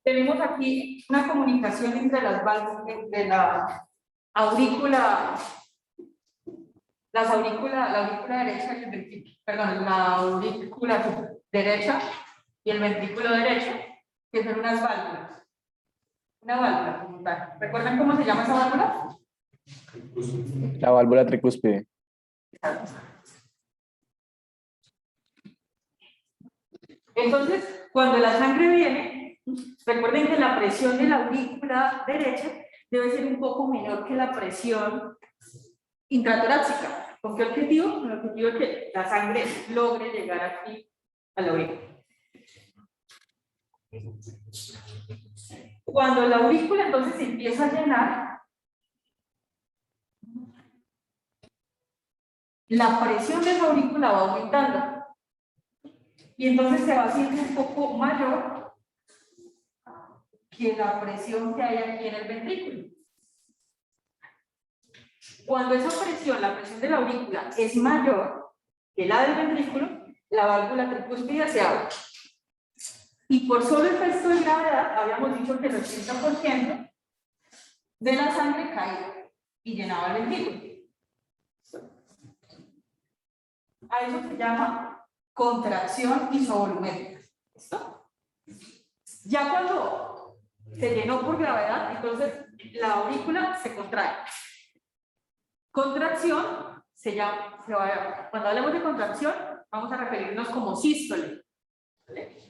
Tenemos aquí una comunicación entre las válvulas, entre la aurícula, la aurícula derecha y el ventrículo, perdón, la aurícula derecha y el ventrículo derecho, que son unas válvulas. Una válvula como tal. ¿Recuerdan cómo se llama esa válvula? La válvula tricúspide. Entonces, cuando la sangre viene, recuerden que la presión de la aurícula derecha debe ser un poco menor que la presión intratorácica. ¿Con qué objetivo? Con el objetivo de que la sangre logre llegar aquí a la aurícula. Cuando la aurícula entonces se empieza a llenar, la presión de la aurícula va aumentando. Y entonces se va haciendo un poco mayor que la presión que hay aquí en el ventrículo. Cuando esa presión, la presión de la aurícula, es mayor que la del ventrículo, la válvula tricúspide se abre. Y por solo efecto de gravedad, habíamos dicho que el 80% de la sangre caía y llenaba el ventrículo. A eso se llama contracción isovolumétrica. ¿Listo? Ya cuando se llenó por gravedad, entonces la aurícula se contrae. Contracción se llama, cuando hablemos de contracción, vamos a referirnos como sístole. ¿Vale?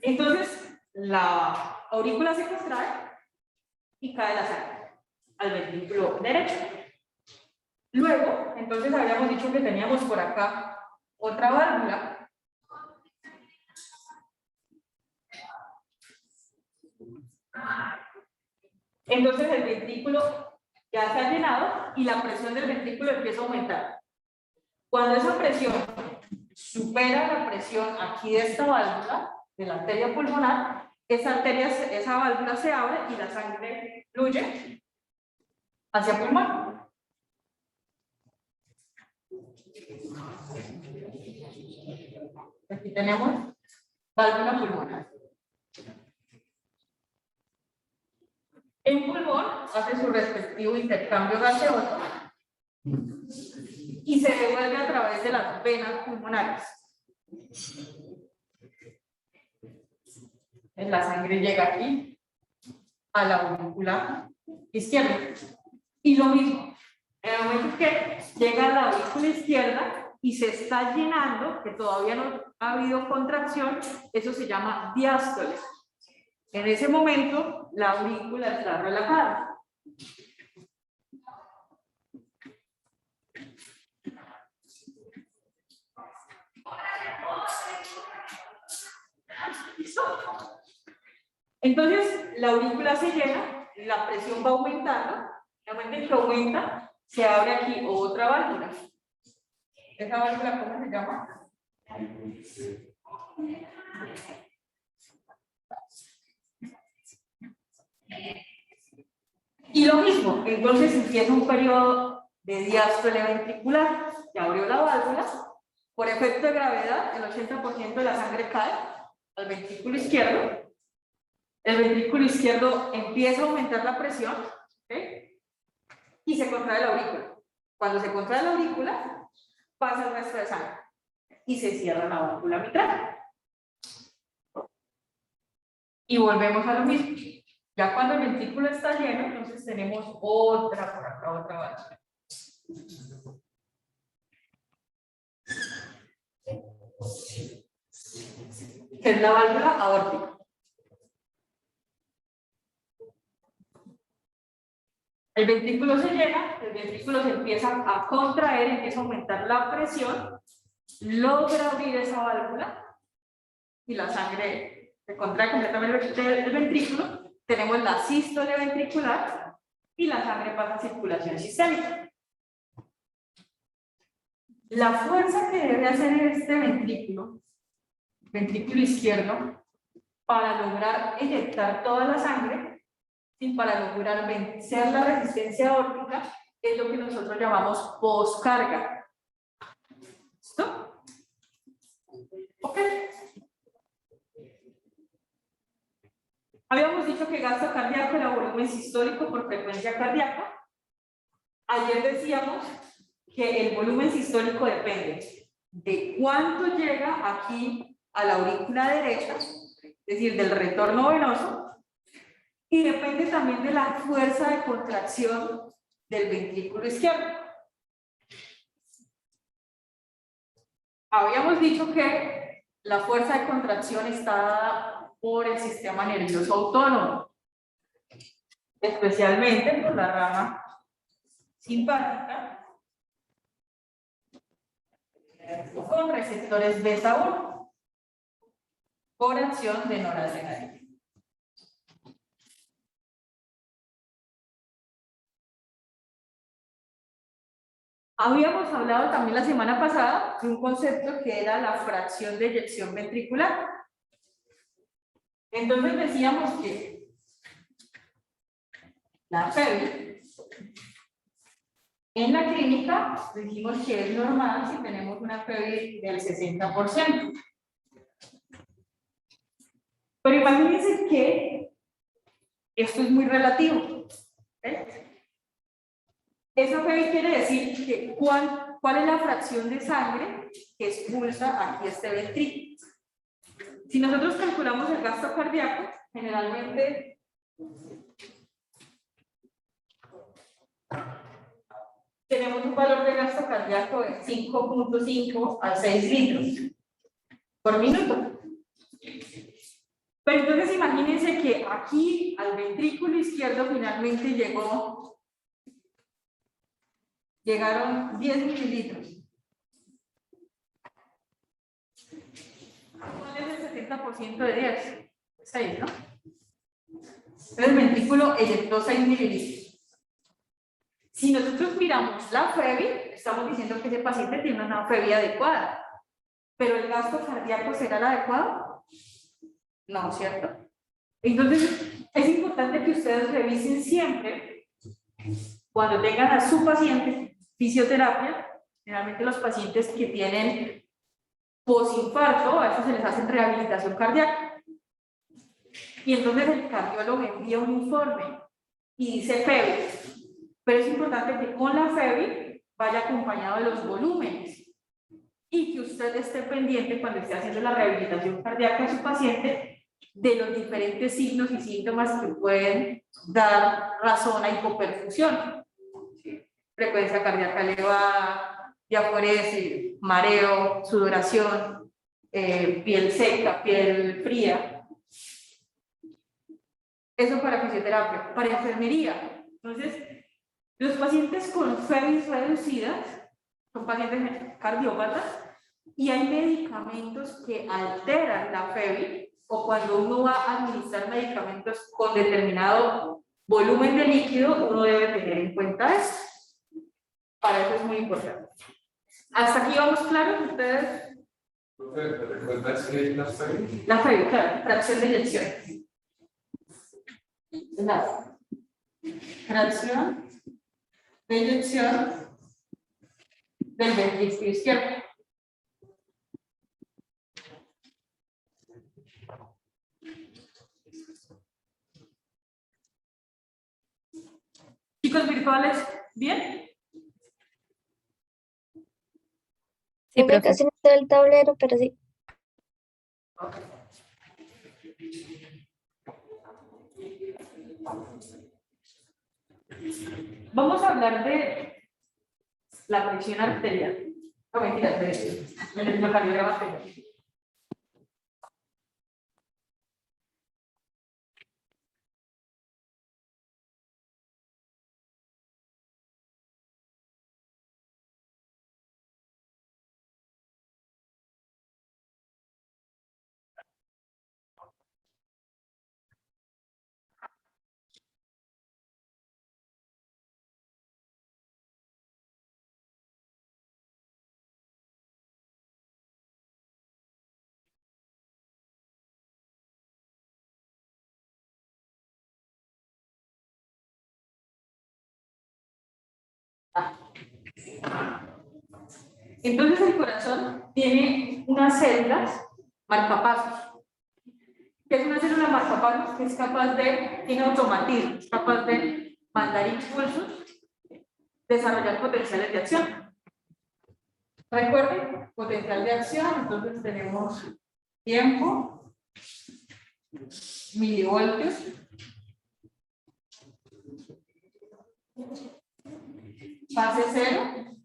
Entonces, la aurícula se contrae y cae la sangre al ventrículo derecho. Luego, entonces habíamos dicho que teníamos por acá otra válvula. Entonces el ventrículo ya se ha llenado y la presión del ventrículo empieza a aumentar. Cuando esa presión supera la presión aquí de esta válvula, de la arteria pulmonar, esa válvula se abre y la sangre fluye hacia el pulmón. Aquí tenemos válvula pulmonar. En pulmón hace su respectivo intercambio gaseoso y se devuelve a través de las venas pulmonares. La sangre llega aquí a la aurícula izquierda. Y lo mismo, en el momento que llega a la aurícula izquierda y se está llenando, que todavía no ha habido contracción, eso se llama diástole. En ese momento, la aurícula está relajada. Entonces, la aurícula se llena, la presión va aumentando, la momento que aumenta, se abre aquí otra válvula. ¿Esa válvula cómo se llama? Y lo mismo, entonces empieza un periodo de diástole ventricular. Ya abrió la válvula, por efecto de gravedad, el 80% de la sangre cae al ventrículo izquierdo. El ventrículo izquierdo empieza a aumentar la presión, ¿okay? Y se contrae la aurícula. Cuando se contrae la aurícula, pasa el resto de sangre y se cierra la válvula mitral. Y volvemos a lo mismo. Ya cuando el ventrículo está lleno, entonces tenemos otra por acá, otra válvula. Que es la válvula aórtica. El ventrículo se llena, el ventrículo se empieza a contraer, empieza a aumentar la presión, logra abrir esa válvula y la sangre se contrae completamente el ventrículo. Tenemos la sístole ventricular y la sangre pasa a circulación sistémica. La fuerza que debe hacer este ventrículo izquierdo, para lograr eyectar toda la sangre, y para lograr vencer la resistencia aórtica es lo que nosotros llamamos poscarga. ¿Listo? Ok. Habíamos dicho que gasto cardíaco era volumen sistólico por frecuencia cardíaca. Ayer decíamos que el volumen sistólico depende de cuánto llega aquí a la aurícula derecha, es decir, del retorno venoso, y depende también de la fuerza de contracción del ventrículo izquierdo. Habíamos dicho que la fuerza de contracción está dada por el sistema nervioso autónomo, especialmente por la rama simpática con receptores beta 1 por acción de noradrenalina. Habíamos hablado también la semana pasada de un concepto que era la fracción de eyección ventricular. Entonces decíamos que la FEBI en la clínica decimos que es normal si tenemos una FEBI del 60%. Pero imagínense que esto es muy relativo. Esa FEBI quiere decir que cuál es la fracción de sangre que expulsa aquí este ventrículo. Si nosotros calculamos el gasto cardíaco, generalmente tenemos un valor de gasto cardíaco de 5.5 a 6 litros por minuto. Pero entonces imagínense que aquí al ventrículo izquierdo finalmente llegaron 10 mililitros. ¿Cuál es el 70% de 10? 6, ¿no? Entonces el ventrículo eyectó 6 mililitros. Si nosotros miramos la FEBI, estamos diciendo que ese paciente tiene una FEBI adecuada. ¿Pero el gasto cardíaco será el adecuado? No, ¿cierto? Entonces, es importante que ustedes revisen siempre, cuando tengan a su paciente, fisioterapia, generalmente los pacientes que tienen posinfarto, a veces se les hace rehabilitación cardíaca. Y entonces el cardiólogo envía un informe y dice FEBI. Pero es importante que con la FEBI vaya acompañado de los volúmenes y que usted esté pendiente cuando esté haciendo la rehabilitación cardíaca de su paciente de los diferentes signos y síntomas que pueden dar razón a hipoperfusión. ¿Sí? Frecuencia cardíaca elevada, diaforesis, mareo, sudoración, piel seca, piel fría. Eso para fisioterapia. Para enfermería, entonces, los pacientes con FEBIs reducidas son pacientes cardiópatas y hay medicamentos que alteran la FEBI, o cuando uno va a administrar medicamentos con determinado volumen de líquido, uno debe tener en cuenta eso. Para eso es muy importante. ¿Hasta aquí vamos claros ustedes? ¿Recuerdas qué es la FEBI? La FEBI, claro, fracción de eyección. La fracción de eyección del ventrículo izquierdo. Chicos virtuales, ¿bien? Sí, profe. Casi no está el tablero, pero sí. Okay. Vamos a hablar de la presión arterial. No, mentira, del electrocardiograma arterial. Entonces el corazón tiene unas células marcapasos. ¿Qué es una célula marcapasos? Que es capaz de, tiene automatismo, es capaz de mandar impulsos, desarrollar potenciales de acción. Recuerden, potencial de acción, entonces tenemos tiempo, milivoltios, fase 0,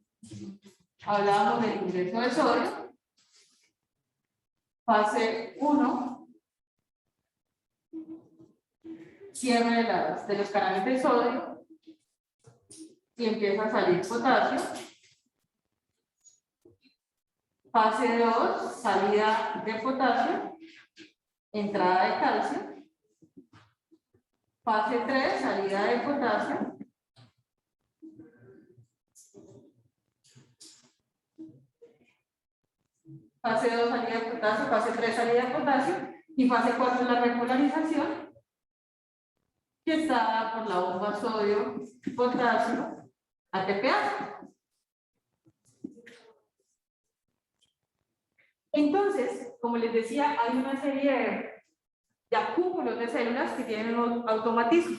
hablábamos del ingreso de sodio, fase 1, cierre de los canales de sodio y empieza a salir potasio. Fase 2, salida de potasio, entrada de calcio. Fase 3, salida de potasio. Fase 2, salida de potasio. Fase 3, salida de potasio. Y fase 4, la repolarización, que está dada por la bomba sodio-potasio ATPase. Entonces, como les decía, hay una serie de acúmulos de células que tienen un automatismo.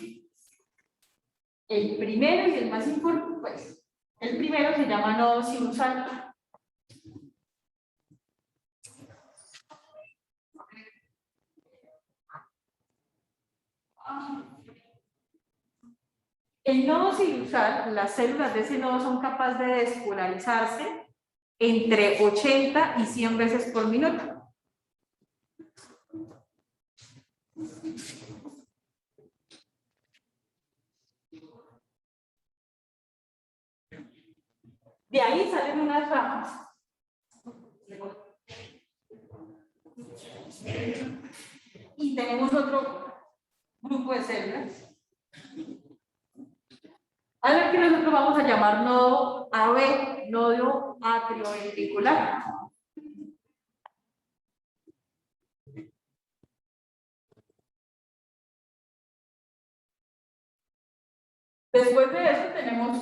El primero y el más importante, pues, el primero se llama nodo sinusal. El nodo sinusal, las células de ese nodo son capaces de despolarizarse entre 80 y 100 veces por minuto. De ahí salen unas ramas. Y tenemos otro grupo de células. A ver que nosotros vamos a llamar nodo AB, nodo atrioventricular. Después de eso tenemos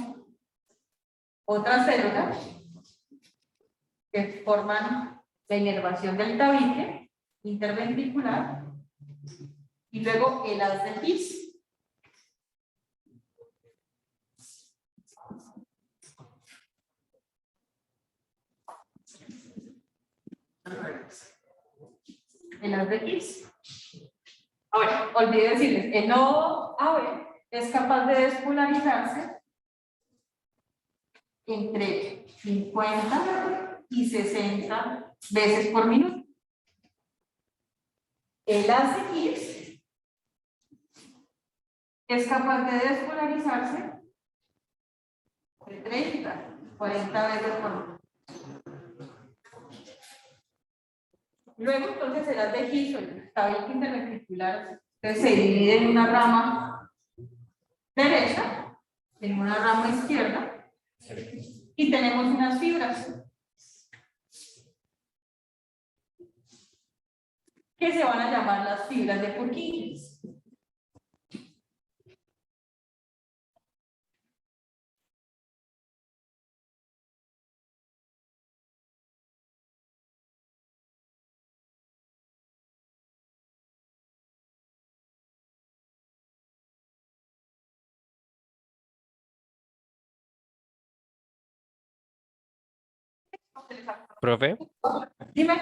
otras células que forman la inervación del tabique interventricular y luego el haz de His. El haz de His. Ahora, olvidé decirles, el nodo AB es capaz de despolarizarse entre 50 y 60 veces por minuto. El haz de His es capaz de despolarizarse de 30 y 40 veces por minuto. Luego, entonces, el haz de His o el tabique interventricular se divide en una rama derecha, en una rama izquierda, y tenemos unas fibras que se van a llamar las fibras de Purkinje. Profe, Dime,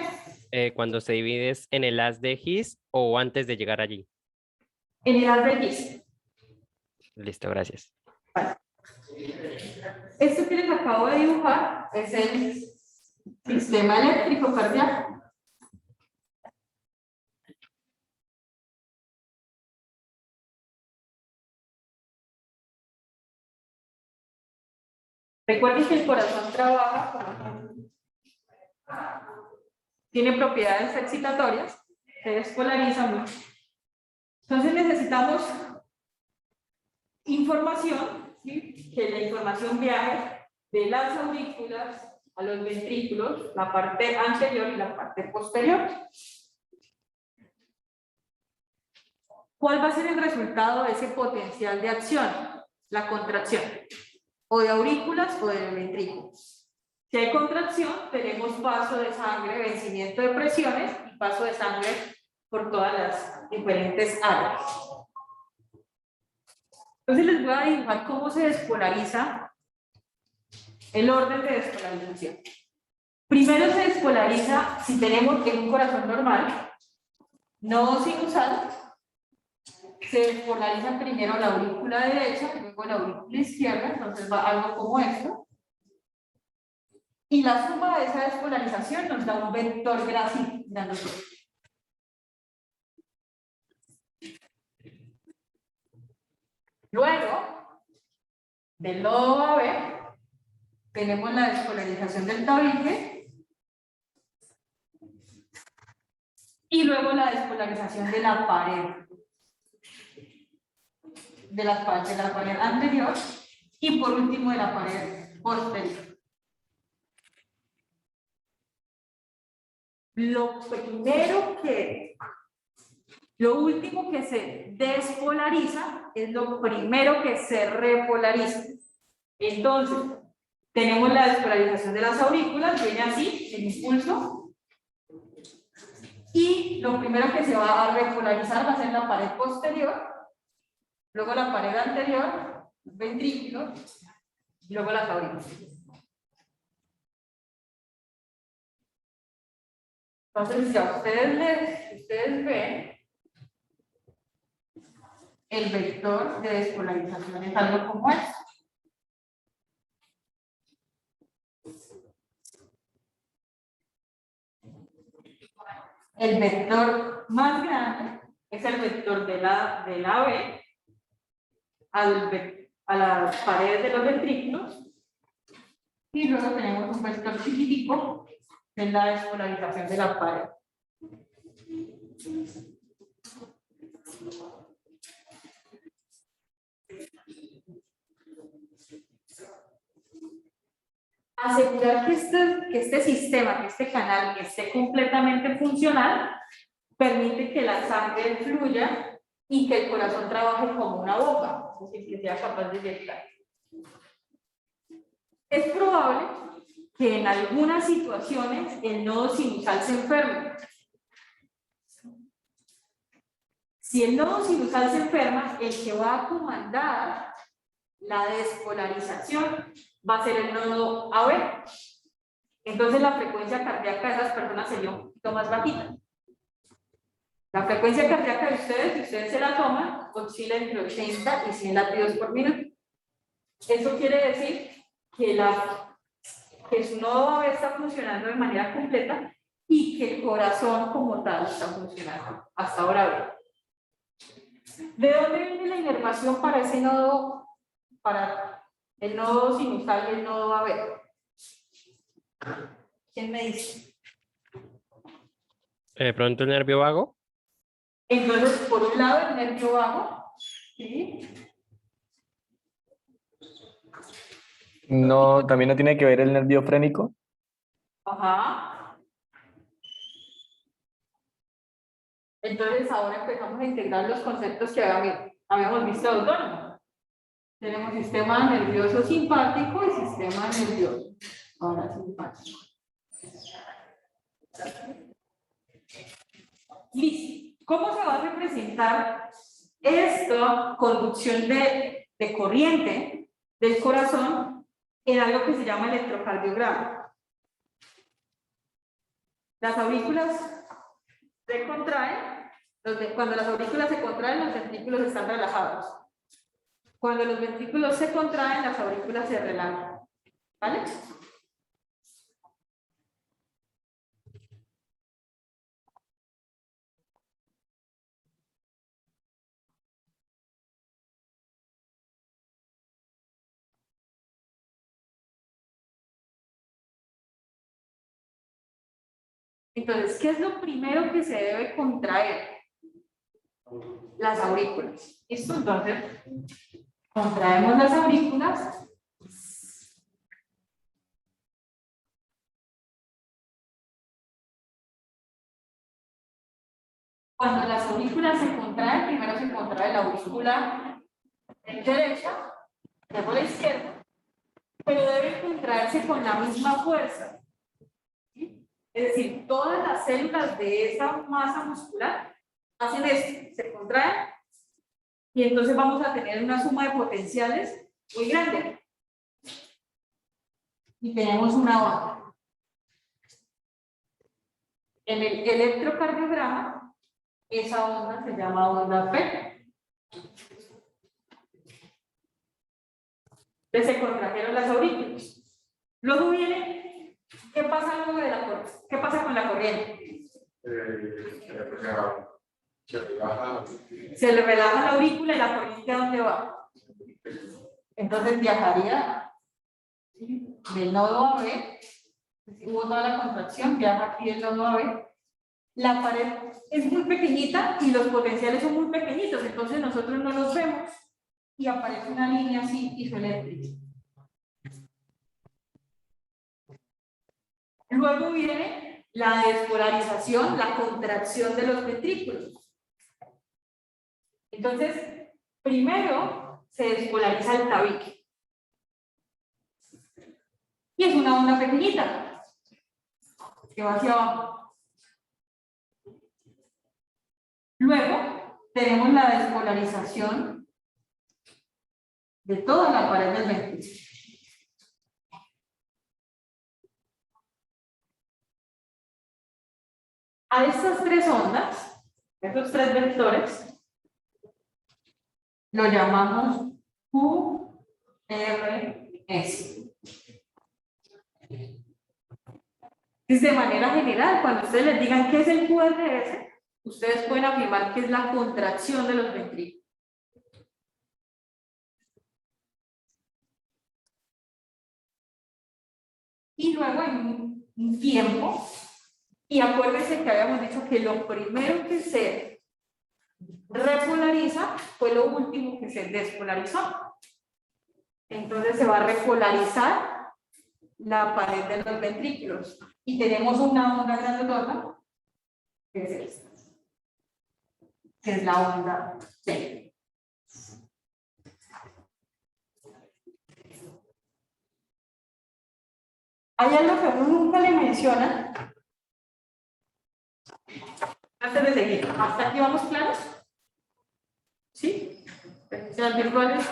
cuando se divide ¿es en el haz de His o antes de llegar allí? en el haz de His. Listo, gracias. Esto que les acabo de dibujar es el sistema eléctrico cardíaco. Recuerden que el corazón trabaja, tiene propiedades excitatorias, se despolariza mucho. Entonces necesitamos información, ¿sí? Que la información viaje de las aurículas a los ventrículos, la parte anterior y la parte posterior. ¿Cuál va a ser el resultado de ese potencial de acción? La contracción. o de aurículas o de ventrículos. Si hay contracción, tenemos paso de sangre, vencimiento de presiones y paso de sangre por todas las diferentes áreas. Entonces les voy a dibujar cómo se despolariza el orden de despolarización. Primero se despolariza si tenemos en un corazón normal, no sinusal, se despolariza primero la aurícula derecha, luego la aurícula izquierda, entonces va algo como esto. Y la suma de esa despolarización nos da un vector grandote. Luego, del nodo AB, tenemos la despolarización del tabique y luego la despolarización de la pared, de la pared anterior y por último de la pared posterior. Lo último que se despolariza es lo primero que se repolariza. Entonces, tenemos la despolarización de las aurículas, viene así, el impulso. Y lo primero que se va a repolarizar va a ser la pared posterior, luego la pared anterior, los ventrículos, y luego las aurículas. Entonces, ya ustedes ven, el vector de despolarización es algo como esto. El vector más grande es el vector de la B a las paredes de los ventrículos, y luego tenemos un vector chiquitico que es la despolarización de la pared. Asegurar que este sistema, que este canal esté completamente funcional, permite que la sangre fluya y que el corazón trabaje como una bomba, es decir, que sea capaz de inyectar. Es probable que en algunas situaciones el nodo sinusal se enferme. Si el nodo sinusal se enferma, el que va a comandar la despolarización va a ser el nodo AB. Entonces la frecuencia cardíaca de esas personas sería un poquito más bajita. La frecuencia cardíaca de ustedes, si ustedes se la toman, oscila entre 80 y 100 latidos por minuto. Eso quiere decir que su nodo AB está funcionando de manera completa y que el corazón como tal está funcionando. Hasta ahora bien. ¿De dónde viene la inervación para ese nodo, para el nodo sinusal y el nodo AB? ¿Quién me dice? De pronto el nervio vago. Entonces, por un lado, el nervio vago, ¿sí? No, también no tiene que ver el nervio frénico. Ajá. Entonces, ahora empezamos a integrar los conceptos que habíamos visto de autónomo. Tenemos sistema nervioso simpático y sistema nervioso parasimpático. Listo. ¿Cómo se va a representar esta conducción de corriente del corazón en algo que se llama electrocardiograma? Las aurículas se contraen, cuando las aurículas se contraen, los ventrículos están relajados. Cuando los ventrículos se contraen, las aurículas se relajan. ¿Vale? Entonces, ¿qué es lo primero que se debe contraer? Las aurículas. ¿Listo? Entonces, contraemos las aurículas. Cuando las aurículas se contraen, primero se contrae la aurícula derecha, luego la izquierda, pero deben contraerse con la misma fuerza. ¿Sí? Es decir, todas las células de esa masa muscular hacen esto, se contraen, y entonces vamos a tener una suma de potenciales muy grande. Y tenemos una onda. En el electrocardiograma, esa onda se llama onda P. Entonces se contrajeron las aurículas. Luego viene, ¿qué pasa luego de la corriente? ¿Qué pasa con la corriente? Se le relaja la aurícula y la corriente ¿a dónde va? Entonces viajaría del nodo a B, hubo toda la contracción, viaja aquí del nodo a B. La pared es muy pequeñita y los potenciales son muy pequeñitos, entonces nosotros no los vemos y aparece una línea así isoeléctrica. Luego viene la despolarización, la contracción de los ventrículos. Entonces, primero se despolariza el tabique. Y es una onda pequeñita que va hacia abajo. Luego tenemos la despolarización de toda la pared del ventrículo. A estas tres ondas, estos tres vectores, lo llamamos QRS. De manera general, cuando ustedes les digan qué es el QRS, ustedes pueden afirmar que es la contracción de los ventrículos. Y luego en un tiempo, y acuérdense que habíamos dicho que lo primero que se repolariza fue lo último que se despolarizó. Entonces se va a repolarizar la pared de los ventrículos. Y tenemos una onda grandotota, que es esta, que es la onda T. Hay algo que uno nunca le menciona. Antes de seguir, ¿hasta aquí vamos claros? ¿Sí? ¿Sean virtuales?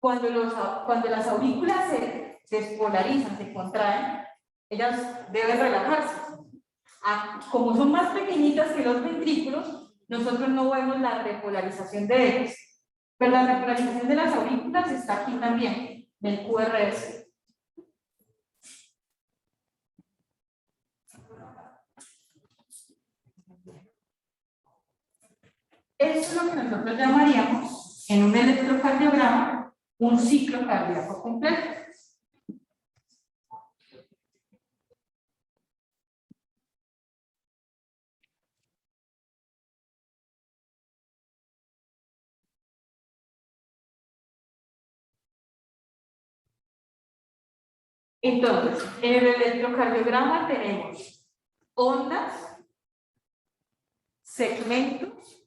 Cuando las aurículas se despolarizan, se contraen, ellas deben relajarse. Como son más pequeñitas que los ventrículos, nosotros no vemos la repolarización de ellas. Pero la repolarización de las aurículas está aquí también, del QRS. Esto es lo que nosotros llamaríamos, en un electrocardiograma, un ciclo cardíaco completo. Entonces, en el electrocardiograma tenemos ondas, segmentos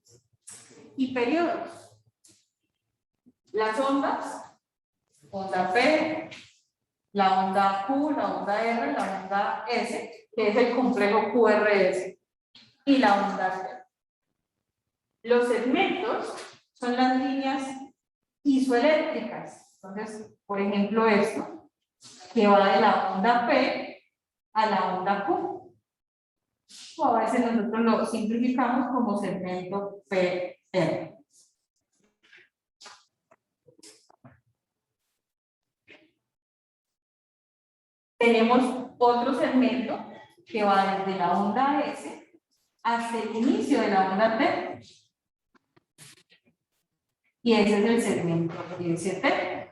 y periodos. Las ondas, onda P, la onda Q, la onda R, la onda S, que es el complejo QRS, y la onda T. Los segmentos son las líneas isoeléctricas. Entonces, por ejemplo, esto, que va de la onda P a la onda Q. O a veces nosotros lo simplificamos como segmento PR. Tenemos otro segmento que va desde la onda S hasta el inicio de la onda T. Y ese es el segmento ST.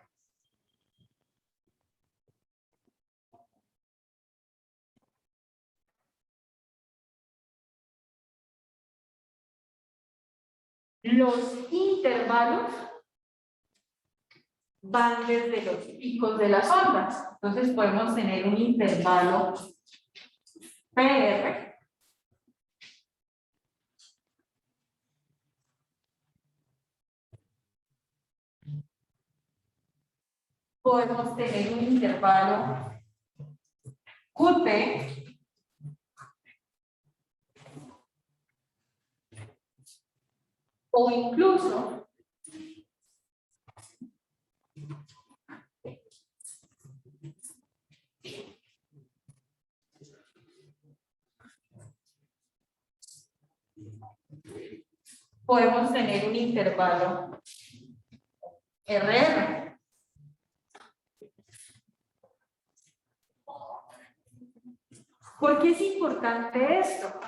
Los intervalos van desde los picos de las ondas. Entonces podemos tener un intervalo PR podemos tener un intervalo QT o incluso podemos tener un intervalo RR. ¿Por qué es importante esto?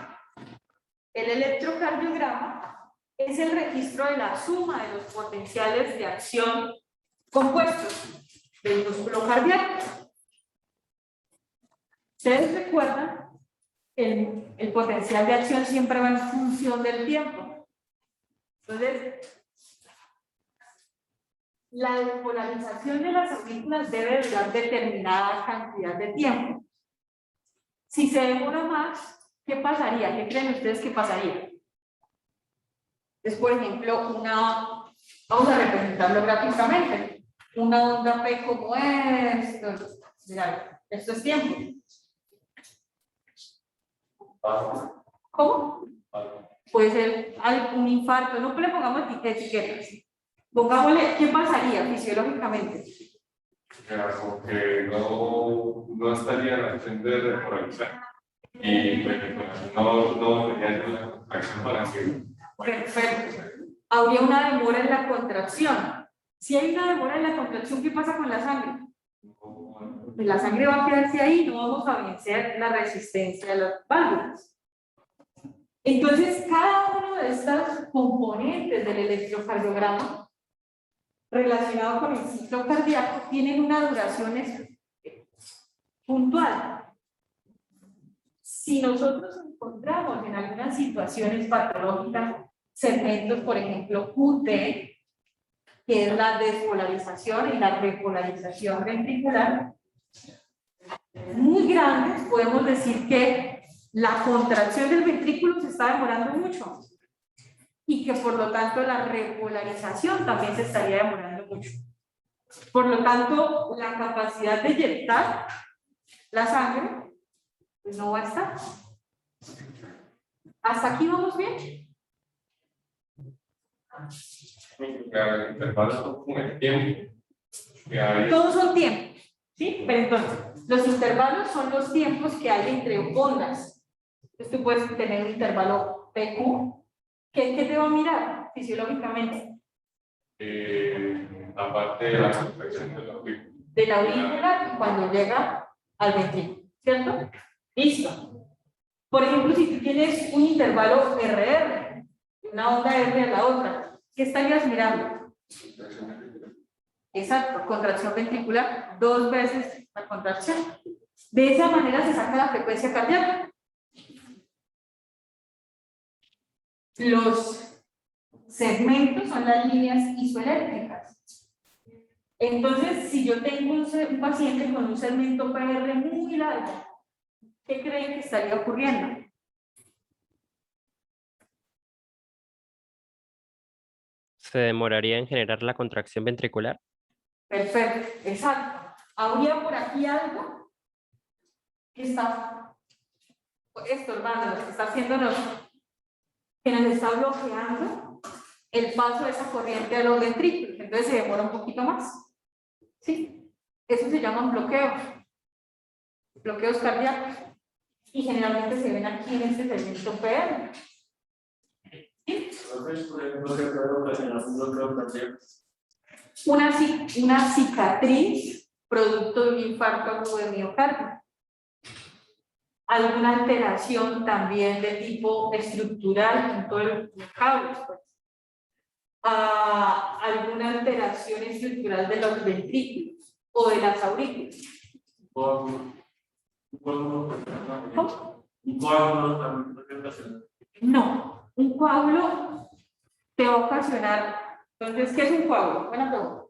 El electrocardiograma es el registro de la suma de los potenciales de acción compuestos del músculo cardíaco. ¿Ustedes recuerdan? El potencial de acción siempre va en función del tiempo. Entonces, la despolarización de las aurículas debe durar determinada cantidad de tiempo. Si se demora más, ¿qué pasaría? ¿Qué creen ustedes que pasaría? Es, por ejemplo, vamos a representarlo gráficamente, una onda P como esto. Mirad, esto es tiempo. ¿Cómo? Puede ser un infarto, no le pongamos etiquetas. Pongámosle, ¿qué pasaría fisiológicamente? Como que no estaría la acción de repolarizar. Y no tenía la acción para que. Perfecto. Habría una demora en la contracción. Si hay una demora en la contracción, ¿qué pasa con la sangre? Pues la sangre va a quedarse ahí, no vamos a vencer la resistencia de las válvulas. Entonces, cada uno de estos componentes del electrocardiograma relacionado con el ciclo cardíaco tienen una duración puntual. Si nosotros encontramos en algunas situaciones patológicas segmentos, por ejemplo, QT, que es la despolarización y la repolarización ventricular, muy grandes, podemos decir que la contracción del ventrículo se está demorando mucho y que por lo tanto la repolarización también se estaría demorando mucho. Por lo tanto, la capacidad de inyectar la sangre pues no va a estar. ¿Hasta aquí vamos bien? Todos son tiempos, ¿sí? Pero entonces, los intervalos son los tiempos que hay entre ondas. Entonces tú puedes tener un intervalo PQ. ¿Qué te va a mirar fisiológicamente? Aparte de la contracción de la aurícula. De la aurícula cuando llega al ventrículo, ¿cierto? Listo. Por ejemplo, si tú tienes un intervalo RR, una onda R a la otra, ¿qué estarías mirando? Exacto, contracción ventricular, 2 veces la contracción. De esa manera se saca la frecuencia cardíaca. Los segmentos son las líneas isoeléctricas. Entonces, si yo tengo un paciente con un segmento PR muy largo, ¿qué creen que estaría ocurriendo? ¿Se demoraría en generar la contracción ventricular? Perfecto, exacto. Habría por aquí algo que está estorbándonos, que está haciéndonos, que nos está bloqueando el paso de esa corriente de los ventrículos. Entonces se demora un poquito más. ¿Sí? Eso se llaman bloqueos cardíacos. Y generalmente se ven aquí en este segmento PR. ¿Sí? Una cicatriz producto de un infarto agudo de miocardio. Alguna alteración también de tipo estructural en todos los cables. Pues. Alguna alteración estructural de los ventrículos o de las aurículas. ¿Cómo? No, un coágulo te va a ocasionar. Entonces, ¿qué es un coágulo? Buena pregunta.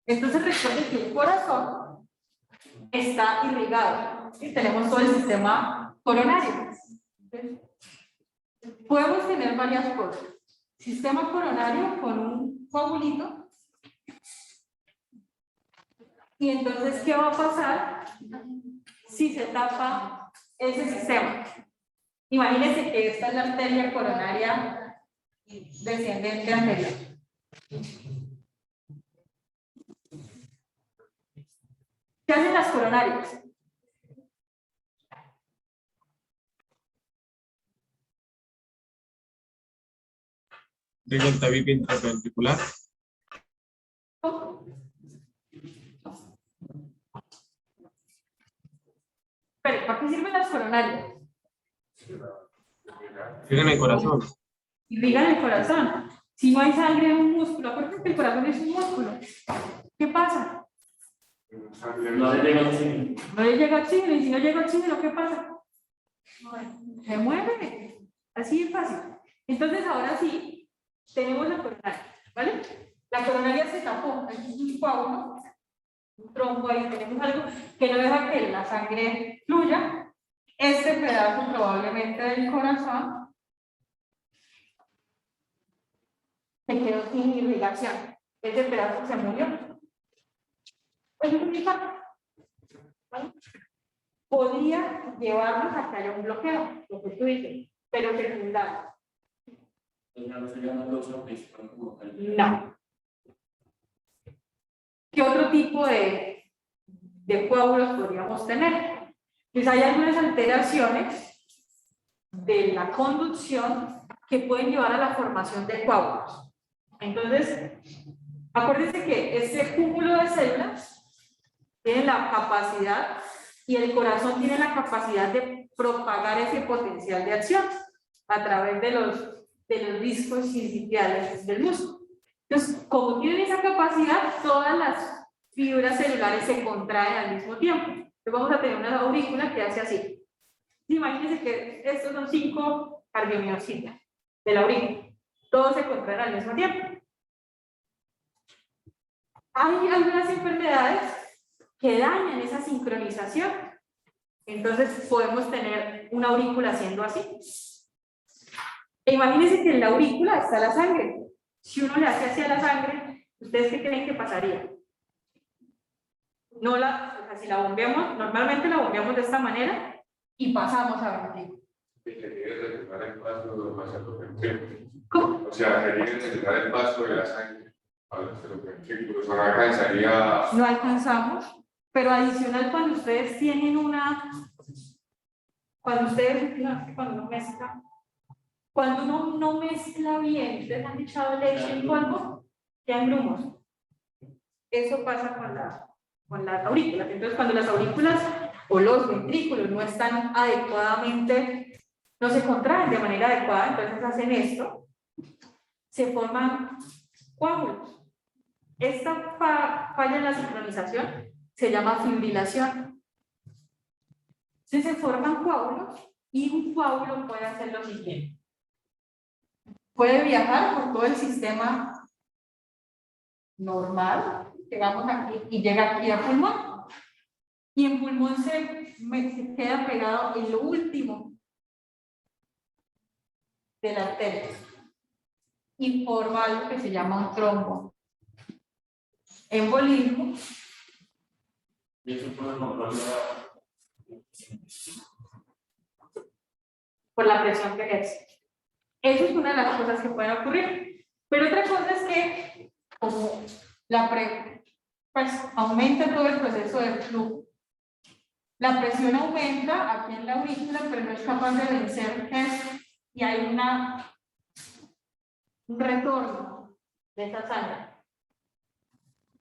Entonces, recuerden que el corazón está irrigado. ¿Sí? Tenemos todo el sistema coronario. Podemos tener varias cosas. Sistema coronario con un coagulito. Y entonces, ¿qué va a pasar si se tapa ese sistema? Imagínense que esta es la arteria coronaria descendente anterior. ¿Qué hacen las coronarias? Tengo el tabique intraventricular. Pero, ¿para qué sirven las coronarias? Tienen el corazón. Irrigan el corazón. Si no hay sangre en un músculo, acuérdense que el corazón es un músculo. ¿Qué pasa? No le llega oxígeno. No le llega oxígeno, y si no llega oxígeno, ¿qué pasa? Se mueve. Así de fácil. Entonces, ahora sí, tenemos la coronaria, ¿vale? La coronaria se tapó, aquí es un coágulo, un trombo ahí, tenemos algo que no deja que la sangre fluya. Este pedazo probablemente del corazón se quedó sin irrigación. Ese pedazo se murió. Pues es muy fácil, ¿vale? Podría llevarnos a que haya un bloqueo, lo que tú dices, pero secundario. No. ¿Qué otro tipo de coágulos podríamos tener? Pues hay algunas alteraciones de la conducción que pueden llevar a la formación de coágulos. Entonces, acuérdense que este cúmulo de células tiene la capacidad, y el corazón tiene la capacidad de propagar ese potencial de acción a través de los discos sindiciales del músculo. Entonces, como tienen esa capacidad, todas las fibras celulares se contraen al mismo tiempo. Entonces vamos a tener una aurícula que hace así. Imagínense que estos son 5 cardiomiocitos de la aurícula. Todos se contraen al mismo tiempo. Hay algunas enfermedades que dañan esa sincronización. Entonces podemos tener una aurícula haciendo así. E imagínense que en la aurícula está la sangre. Si uno le hace así a la sangre, ¿ustedes qué creen que pasaría? No o sea, si la bombeamos, normalmente la bombeamos de esta manera y pasamos a ventricular. ¿Cómo? O sea, quería necesitar el paso de la sangre a los ventrículos. No alcanzaría. No alcanzamos, pero adicional cuando ustedes tienen cuando uno no mezcla bien, ustedes han echado leche en polvo, ya en grumos. Eso pasa con las aurículas. Entonces, cuando las aurículas o los ventrículos no están adecuadamente, no se contraen de manera adecuada, entonces hacen esto, se forman coágulos. Esta falla en la sincronización se llama fibrilación. Entonces se forman coágulos, y un coágulo puede hacer lo siguiente. Puede viajar por todo el sistema normal, llegamos aquí y llega aquí a pulmón. Y en pulmón se queda pegado en lo último de la arteria y forma algo que se llama un trombo. Embolismo. Y eso puede controlar Por la presión que ejerce. Eso es una de las cosas que pueden ocurrir. Pero otra cosa es que, como pues aumenta todo el proceso de flujo, la presión aumenta aquí en la aurícula, pero no es capaz de vencer eso, y hay un retorno de esa sangre.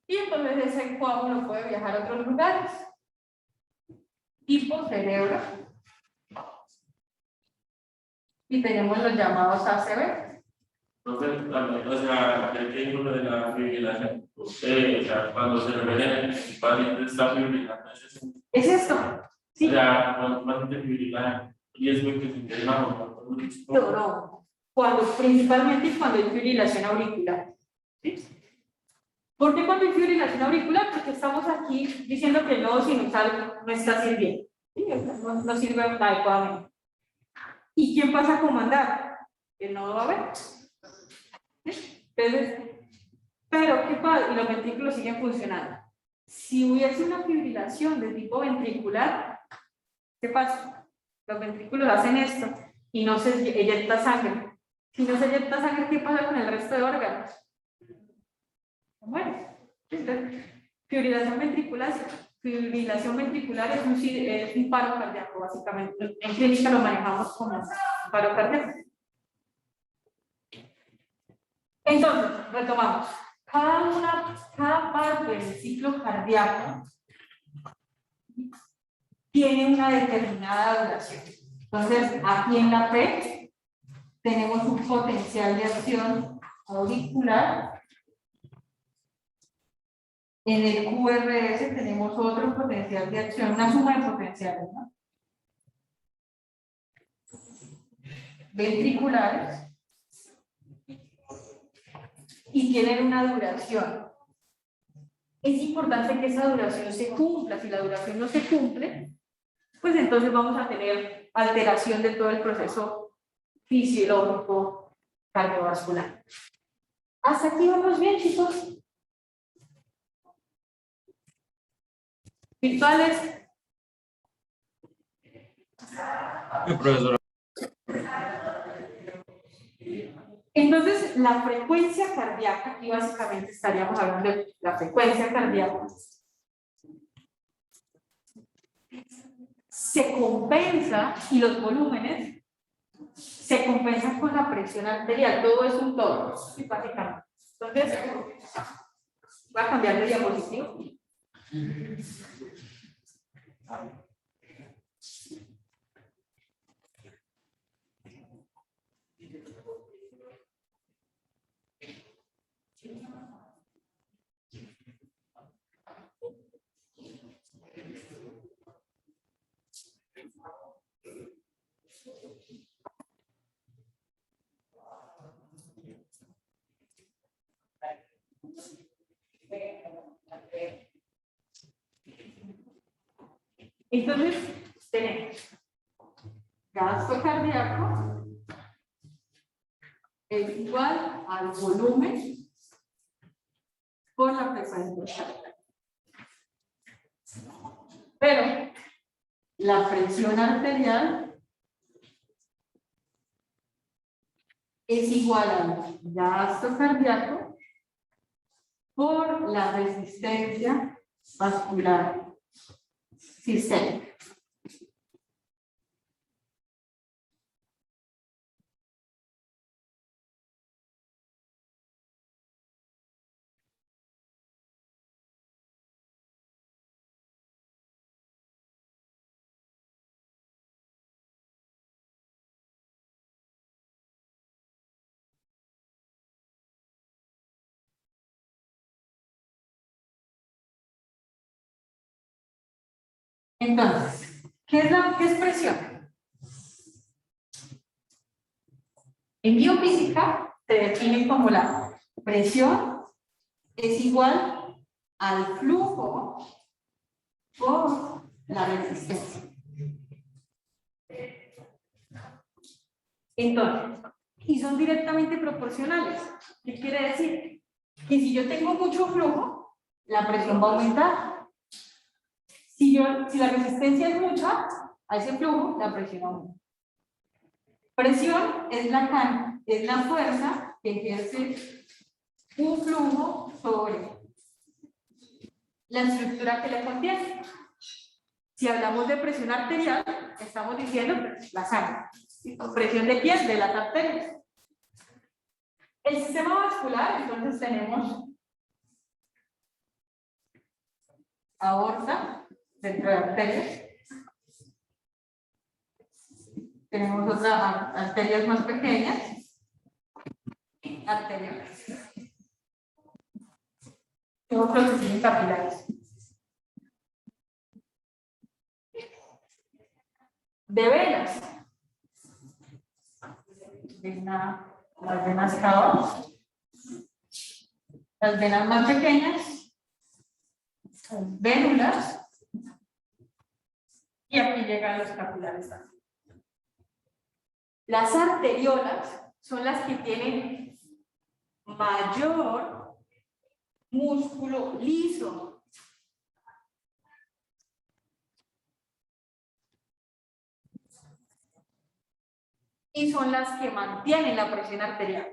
Y entonces ese coágulo puede viajar a otros lugares. Tipo cerebro. Y tenemos los llamados ACV. Entonces, o sea, el vínculo de la fibrilación, o sea, cuando se revela el paciente está fibrilando, ¿Es esto? Sí. O sea, cuando el paciente fibrila, y es muy que se interna No. Principalmente cuando hay fibrilación auricular. ¿Sí? ¿Por qué cuando hay fibrilación auricular? Porque estamos aquí diciendo que el nodo sinusal no está sirviendo. ¿Sí? No sirve adecuadamente. ¿Y quién pasa a comandar? el nodo va a haber. Entonces, pero ¿qué pasa? Y los ventrículos siguen funcionando. Si hubiese una fibrilación de tipo ventricular, ¿qué pasa? Los ventrículos hacen esto y no se eyecta sangre. Si no se eyecta sangre, ¿qué pasa con el resto de órganos? Bueno, entonces, fibrilación ventricular es un paro cardíaco, básicamente. En clínica lo manejamos como paro cardíaco. Entonces, retomamos. Cada parte del ciclo cardíaco tiene una determinada duración. Entonces, aquí en la P tenemos un potencial de acción auricular. En el QRS tenemos otro potencial de acción, una suma de potenciales, ¿no? Ventriculares. Y tienen una duración. Es importante que esa duración se cumpla. Si la duración no se cumple, pues entonces vamos a tener alteración de todo el proceso fisiológico cardiovascular. ¿Hasta aquí vamos bien, chicos? ¿Virtuales? Sí, profesora. Entonces, la frecuencia cardíaca, aquí básicamente estaríamos hablando de la frecuencia cardíaca, se compensa, y los volúmenes se compensan con la presión arterial. Todo es un todo, básicamente. Entonces, voy a cambiar de diapositiva. Entonces, tenemos gasto cardíaco es igual al volumen por la frecuencia cardíaca. Pero la presión arterial es igual al gasto cardíaco por la resistencia vascular sistémica. Entonces, ¿qué es presión? En biofísica se define como la presión es igual al flujo por la resistencia. Entonces, y son directamente proporcionales. ¿Qué quiere decir? Que si yo tengo mucho flujo, la presión va a aumentar. Si la resistencia es mucha, a ese flujo, la presión aumenta. Presión es la fuerza que ejerce un flujo sobre la estructura que le contiene. Si hablamos de presión arterial, estamos diciendo la sangre. ¿Presión de quién? De las arterias. El sistema vascular, entonces tenemos aorta dentro de arterias. Tenemos otras arterias más pequeñas, arteriales. Y otros que siguen capilares. De venas. Las venas cava. Las venas más pequeñas. Son vénulas. Y aquí llegan los capilares también. Las arteriolas son las que tienen mayor músculo liso. Y son las que mantienen la presión arterial.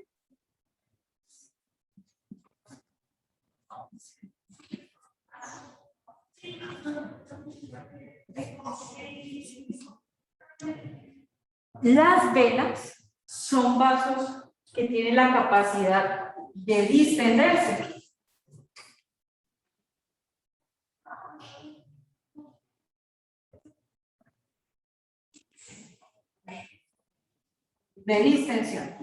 Las venas son vasos que tienen la capacidad de distenderse. De distensión.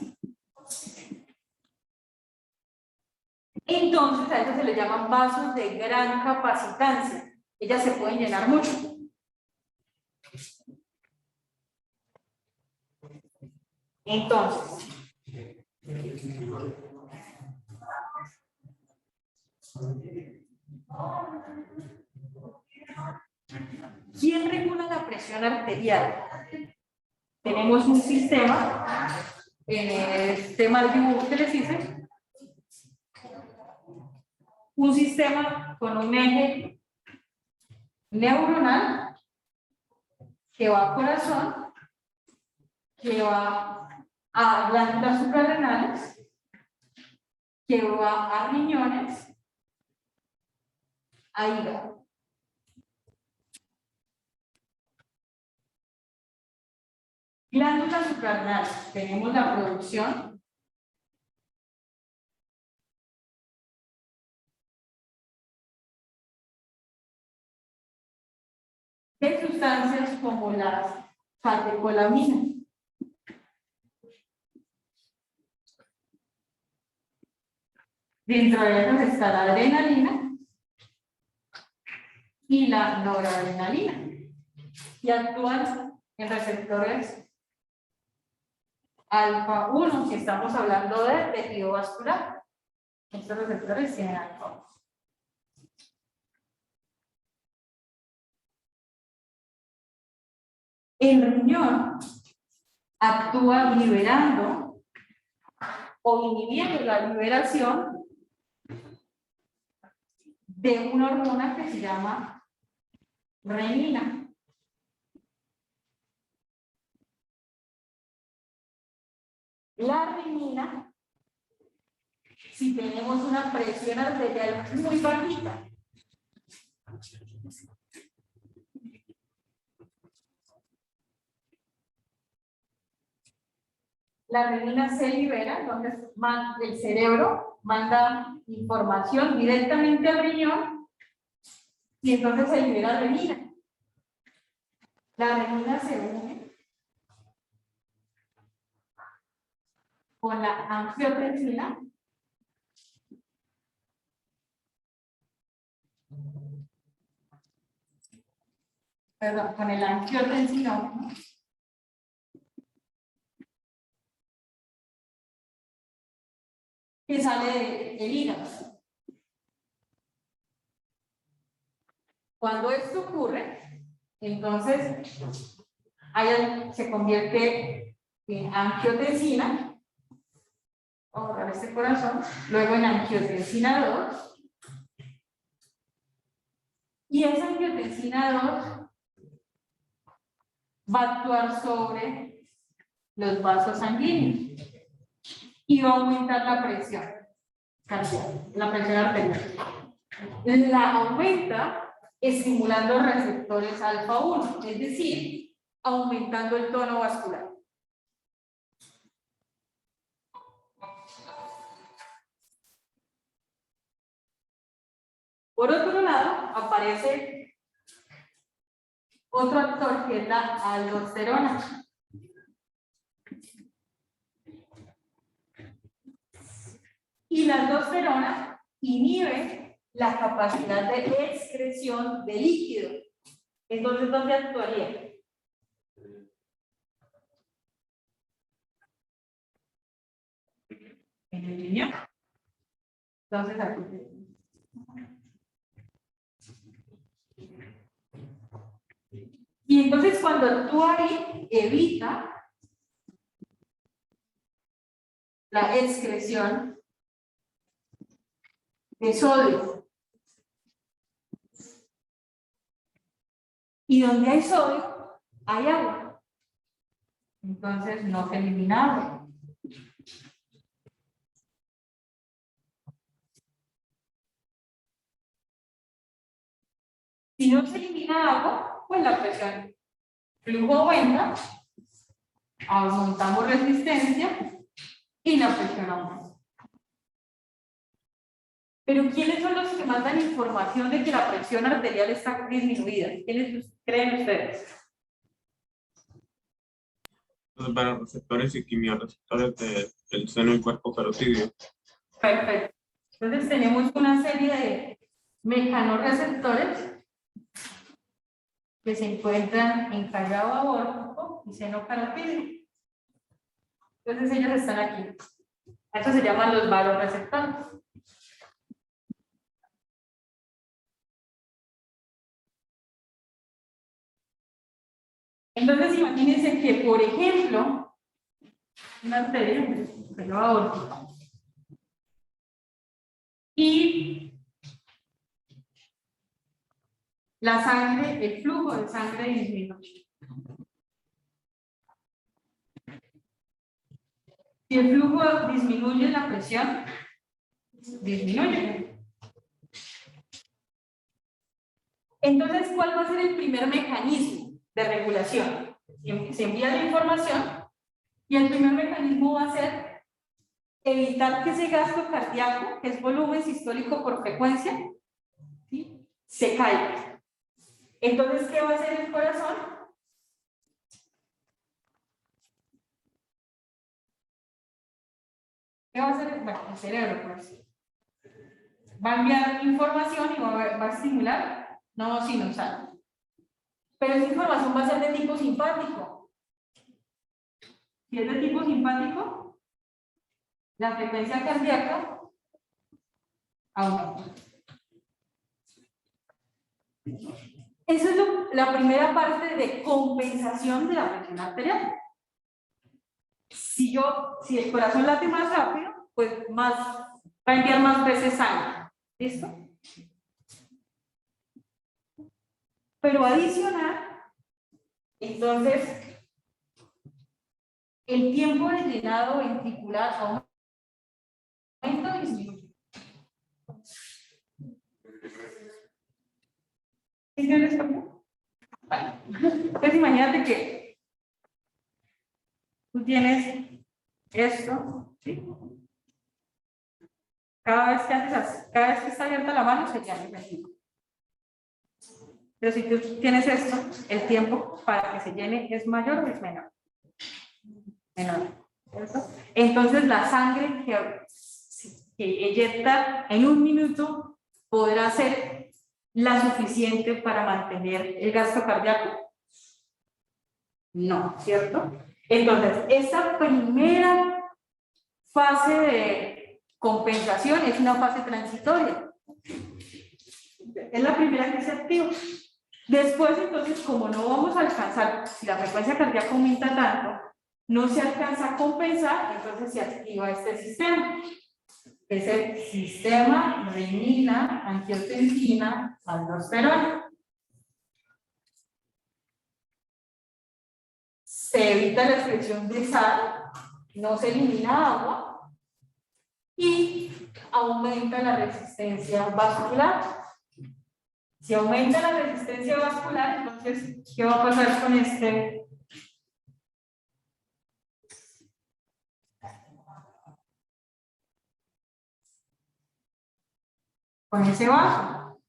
Entonces a eso se le llaman vasos de gran capacitancia. Ellas se pueden llenar mucho. Entonces, ¿quién regula la presión arterial? Tenemos un sistema, en el sistema del dibujo que les hice, un sistema con un eje neuronal que va al corazón, que va a glándulas suprarrenales, que va a riñones, a hígado. Glándulas suprarrenales, tenemos la producción de sustancias como las catecolaminas. Dentro de ellas está la adrenalina y la noradrenalina y actúan en receptores alfa 1, si estamos hablando de tejido vascular. Estos receptores tienen alfa 1. El riñón actúa liberando o inhibiendo la liberación de una hormona que se llama renina. La renina, si tenemos una presión arterial muy bajita, la renina se libera, entonces el cerebro manda información directamente al riñón y entonces se libera renina. La renina se une con la angiotensina con el angiotensinógeno que sale del hígado. Cuando esto ocurre, entonces se convierte en angiotensina, ahora este corazón, luego en angiotensina 2, y esa angiotensina 2 va a actuar sobre los vasos sanguíneos y va a aumentar la presión cardíaca, la presión arterial. La aumenta estimulando receptores alfa 1, es decir, aumentando el tono vascular. Por otro lado, aparece otro actor que es la aldosterona. Y la aldosterona inhibe la capacidad de excreción de líquido. Entonces, ¿dónde actuaría? En el riñón. Entonces, aquí. Y entonces, cuando actúa ahí, evita la excreción de sodio. Y donde hay sodio, hay agua. Entonces no se elimina agua. Si no se elimina agua, pues la presión flujo aumenta, aumentamos resistencia y la presión aumenta. Pero ¿quiénes son los que mandan información de que la presión arterial está disminuida? ¿Quiénes creen ustedes? Los vasoreceptores y quimiorreceptores del seno y cuerpo carotídeo. Perfecto. Entonces tenemos una serie de mecanorreceptores que se encuentran en callado aórtico y seno carotídeo. Entonces ellos están aquí. Estos se llaman los vasoreceptores. Entonces imagínense que, por ejemplo, una arteria, pero aórtica, y la sangre, el flujo de sangre disminuye. Si el flujo disminuye, la presión disminuye. Entonces, ¿cuál va a ser el primer mecanismo de regulación? Se envía la información y el primer mecanismo va a ser evitar que ese gasto cardíaco, que es volumen sistólico por frecuencia, ¿sí?, se caiga. Entonces, ¿qué va a hacer el corazón? ¿Qué va a hacer? Bueno, el cerebro, pues. Va a enviar información y va a estimular nodo sinusal. Pero esa información va a ser de tipo simpático. Si es de tipo simpático, la frecuencia cardíaca aumenta. Esa es la primera parte de compensación de la presión arterial. Si el corazón late más rápido, pues va a enviar más veces sangre. ¿Listo? Pero adicional, entonces, el tiempo de llenado ventricular aumenta o disminuye. ¿Sí se les cambió? Vale. Entonces imagínate que tú tienes esto, ¿sí? Cada vez que está abierta la mano se llama el ventrículo. Pero si tú tienes esto, el tiempo para que se llene es mayor o es menor. Menor. ¿Cierto? Entonces la sangre que eyecta en un minuto podrá ser la suficiente para mantener el gasto cardíaco. No, ¿cierto? Entonces, esta primera fase de compensación es una fase transitoria. Es la primera que se activa. Después, entonces, como no vamos a alcanzar, si la frecuencia cardíaca aumenta tanto, no se alcanza a compensar, entonces se activa este sistema. Es el sistema renina, angiotensina, aldosterona. Se evita la excreción de sal, no se elimina agua y aumenta la resistencia vascular. Si aumenta la resistencia vascular, entonces, ¿qué va a pasar con ese vaso?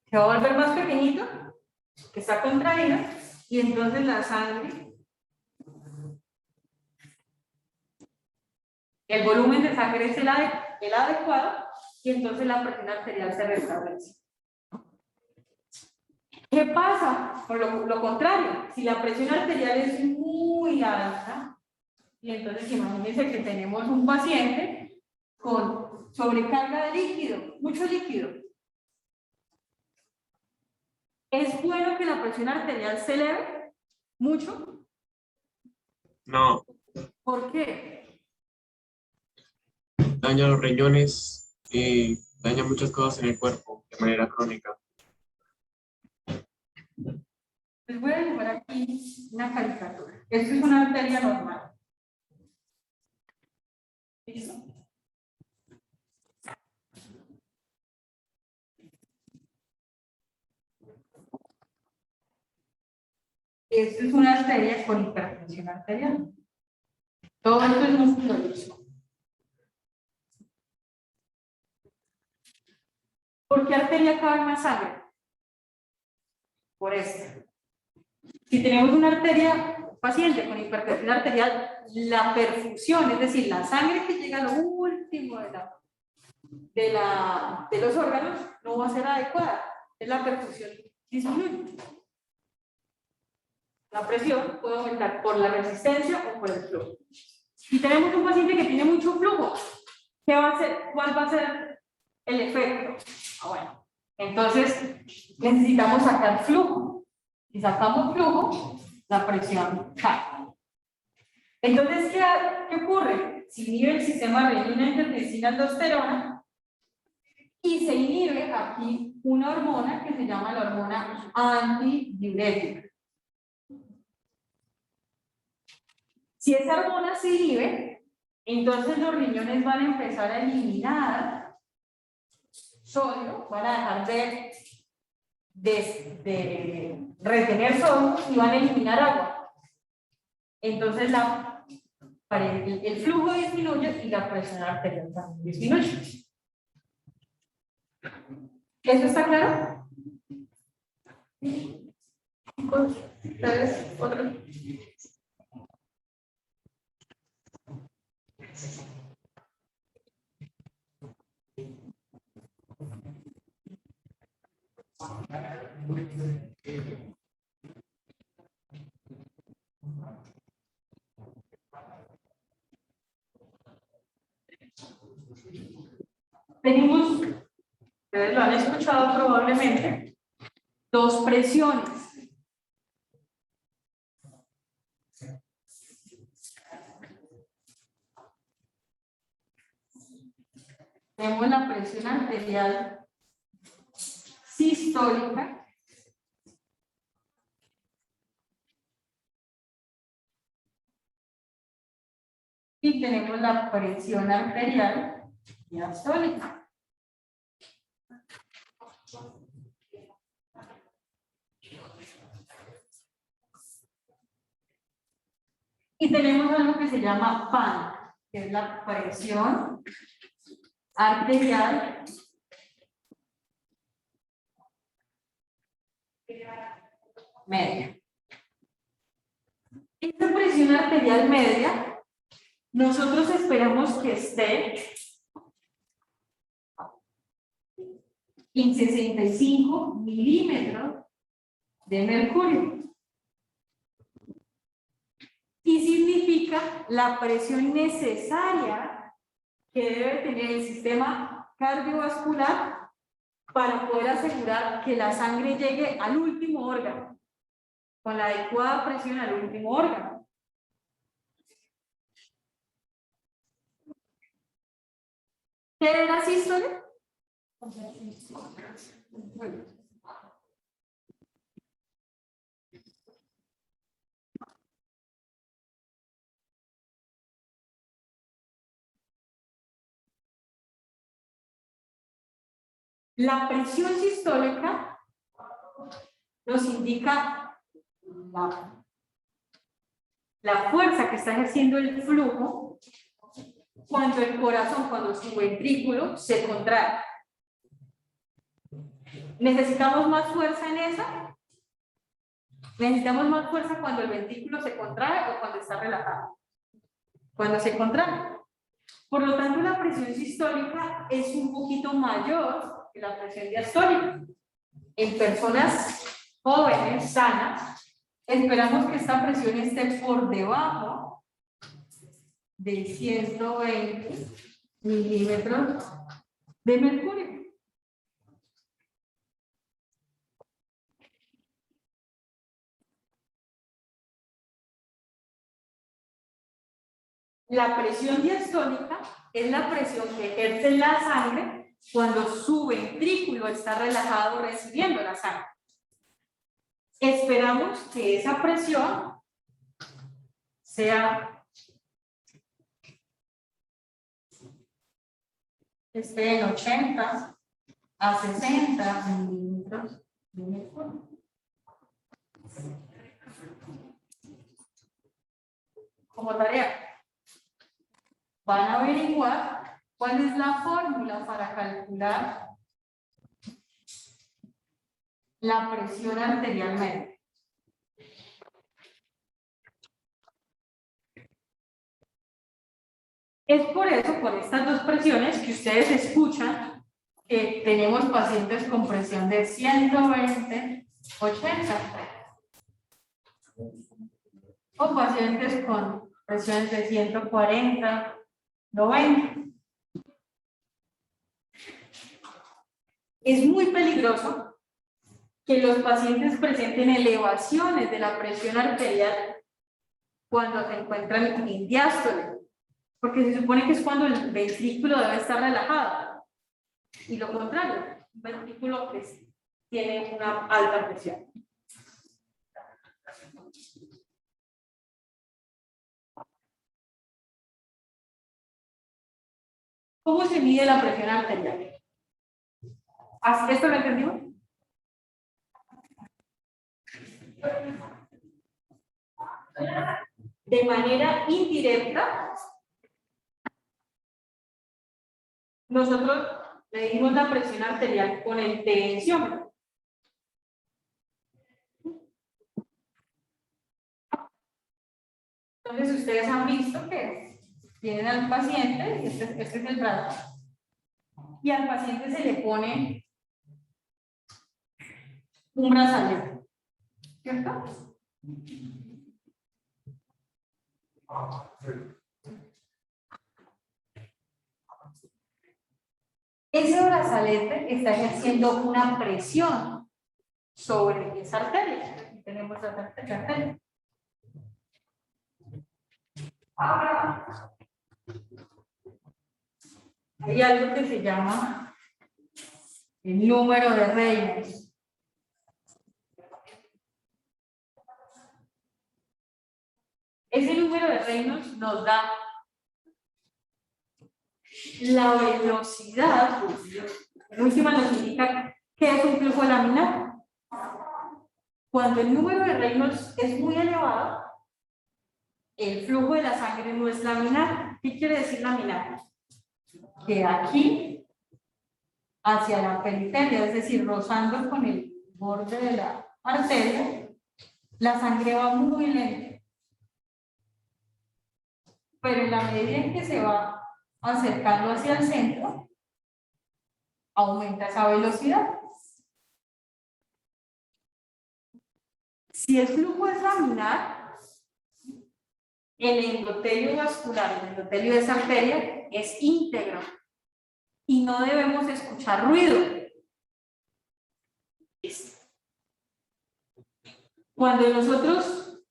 Se va a volver más pequeñito, que está contraído, y entonces la sangre, el volumen de sangre es el adecuado, y entonces la presión arterial se restablece. ¿Qué pasa? Por lo contrario, si la presión arterial es muy alta, y entonces imagínense que tenemos un paciente con sobrecarga de líquido, mucho líquido. ¿Es bueno que la presión arterial se eleve mucho? No, ¿Por qué? daña los riñones y daña muchas cosas en el cuerpo de manera crónica. Les voy a dibujar aquí una caricatura. Esto es una arteria normal. ¿Listo? Esto es una arteria con hipertensión arterial. Todo esto es músculo liso. ¿Por qué arteria cabe más sangre? Por esta. Si tenemos una arteria paciente con hipertensión arterial, la perfusión, es decir, la sangre que llega a lo último de los órganos, no va a ser adecuada. Es la perfusión disminuye. La presión puede aumentar por la resistencia o por el flujo. Si tenemos un paciente que tiene mucho flujo, ¿qué va a hacer? ¿Cuál va a ser el efecto? Bueno, entonces necesitamos sacar flujo. Si sacamos flujo, la presión cae. Entonces, ¿qué ocurre? Se inhibe el sistema renina-angiotensina-aldosterona y se inhibe aquí una hormona que se llama la hormona antidiurética. Si esa hormona se inhibe, entonces los riñones van a empezar a eliminar sodio, van a dejar de retener sodio y van a eliminar agua. Entonces el flujo disminuye y la presión arterial también disminuye. ¿Eso está claro? ¿Ustedes? ¿Otro? Tenemos, ustedes lo han escuchado probablemente, dos presiones. Tenemos la presión arterial sistólica y tenemos la presión arterial diastólica. Y tenemos algo que se llama PAN, que es la presión arterial media. Esta presión arterial media, nosotros esperamos que esté en 65 milímetros de mercurio. Y significa la presión necesaria que debe tener el sistema cardiovascular para poder asegurar que la sangre llegue al último órgano, con la adecuada presión al último órgano. ¿Qué era la sístole? La presión sistólica nos indica la fuerza que está ejerciendo el flujo cuando el corazón, cuando su ventrículo se contrae. ¿Necesitamos más fuerza en esa? ¿Necesitamos más fuerza cuando el ventrículo se contrae o cuando está relajado? Cuando se contrae. Por lo tanto, la presión sistólica es un poquito mayor que la presión diastólica. En personas jóvenes, sanas, esperamos que esta presión esté por debajo de 120 milímetros de mercurio. La presión diastólica es la presión que ejerce la sangre cuando su ventrículo está relajado recibiendo la sangre. Esperamos que esa presión sea esté en 80 a 60 milímetros de mercurio. Como tarea, van a averiguar cuál es la fórmula para calcular la presión arterial media. Es por eso, por estas dos presiones, que ustedes escuchan que tenemos pacientes con presión de 120, 80. O pacientes con presiones de 140, 90. Es muy peligroso que los pacientes presenten elevaciones de la presión arterial cuando se encuentran en diástole, porque se supone que es cuando el ventrículo debe estar relajado. Y lo contrario, un ventrículo que tiene una alta presión. ¿Cómo se mide la presión arterial? ¿Hasta esto lo entendimos? De manera indirecta, nosotros medimos la presión arterial con el tensiómetro. Entonces, ustedes han visto que tienen al paciente, y este es el brazo, y al paciente se le pone un brazalete, ¿cierto? Ese brazalete está ejerciendo una presión sobre esa arteria. Aquí tenemos la arteria. Hay algo que se llama el número de Reynolds. Ese número de Reynolds nos da la velocidad, en última nos indica qué es un flujo laminar. Cuando el número de Reynolds es muy elevado, el flujo de la sangre no es laminar. ¿Qué quiere decir laminar? Que aquí, hacia la periferia, es decir, rozando con el borde de la arteria, la sangre va muy lenta. Pero en la medida en que se va acercando hacia el centro, aumenta esa velocidad. Si el flujo es laminar, el endotelio vascular, el endotelio de esa arteria, es íntegro y no debemos escuchar ruido. Cuando nosotros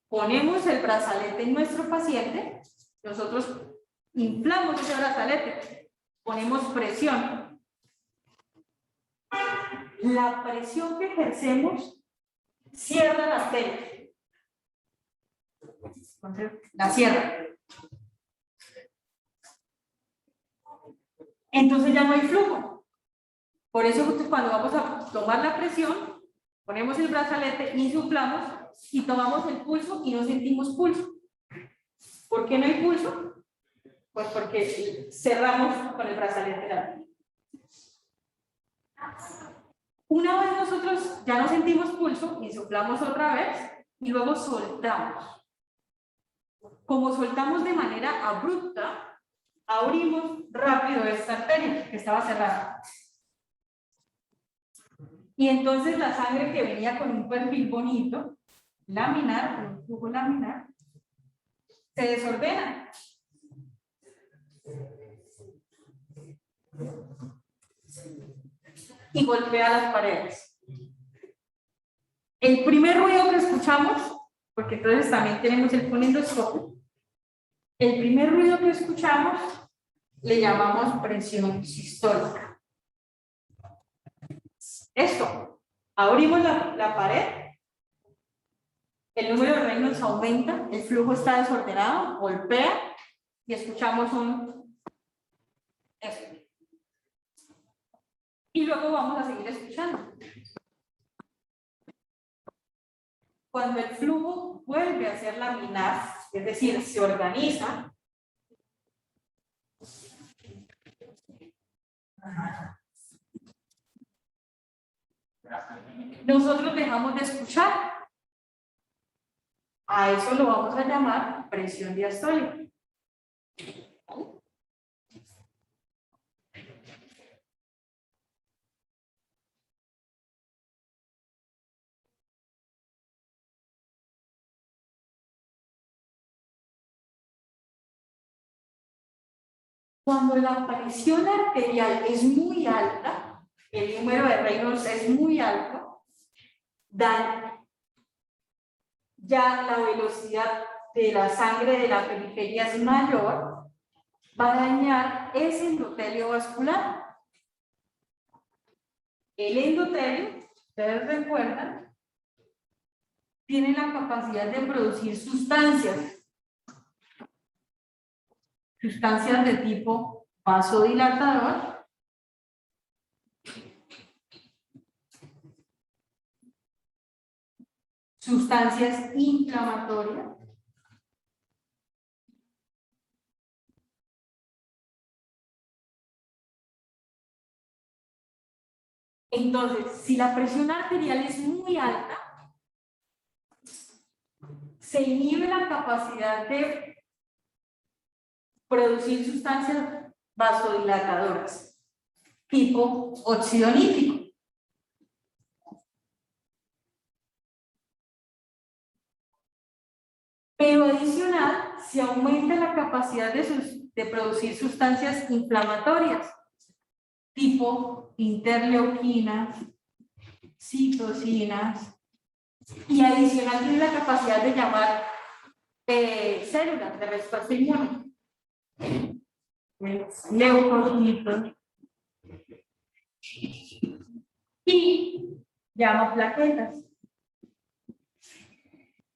ponemos el brazalete en nuestro paciente, nosotros inflamos ese brazalete, ponemos presión. La presión que ejercemos cierra la arteria. Entonces, la cierra. Entonces ya no hay flujo. Por eso cuando vamos a tomar la presión, ponemos el brazalete, insuflamos y tomamos el pulso y no sentimos pulso. ¿Por qué no hay pulso? Pues porque cerramos con el brazalete. Una vez nosotros ya no sentimos pulso, insuflamos otra vez y luego soltamos. Como soltamos de manera abrupta, abrimos rápido esta arteria que estaba cerrada. Y entonces la sangre que venía con un perfil bonito, laminar, con un flujo laminar, se desordena. Y golpea las paredes. El primer ruido que escuchamos, porque entonces también tenemos el fonendoscopio, el primer ruido que escuchamos le llamamos presión sistólica. Esto, abrimos la pared, el número de Reynolds aumenta, el flujo está desordenado, golpea y escuchamos un... Eso. Y luego vamos a seguir escuchando. Cuando el flujo vuelve a ser laminar, es decir, se organiza, nosotros dejamos de escuchar. A eso lo vamos a llamar presión diastólica. Cuando la presión arterial es muy alta, el número de Reynolds es muy alto, ya la velocidad de la sangre de la periferia es mayor, va a dañar ese endotelio vascular. El endotelio, ustedes recuerdan, tiene la capacidad de producir sustancias de tipo vasodilatador, sustancias inflamatorias, entonces, si la presión arterial es muy alta, se inhibe la capacidad de producir sustancias vasodilatadoras, tipo óxido nítrico. Pero adicional, se aumenta la capacidad de producir sustancias inflamatorias, tipo interleuquinas, citocinas, y adicional tiene la capacidad de llamar células de respuesta inmune. Leucocitos y llama plaquetas,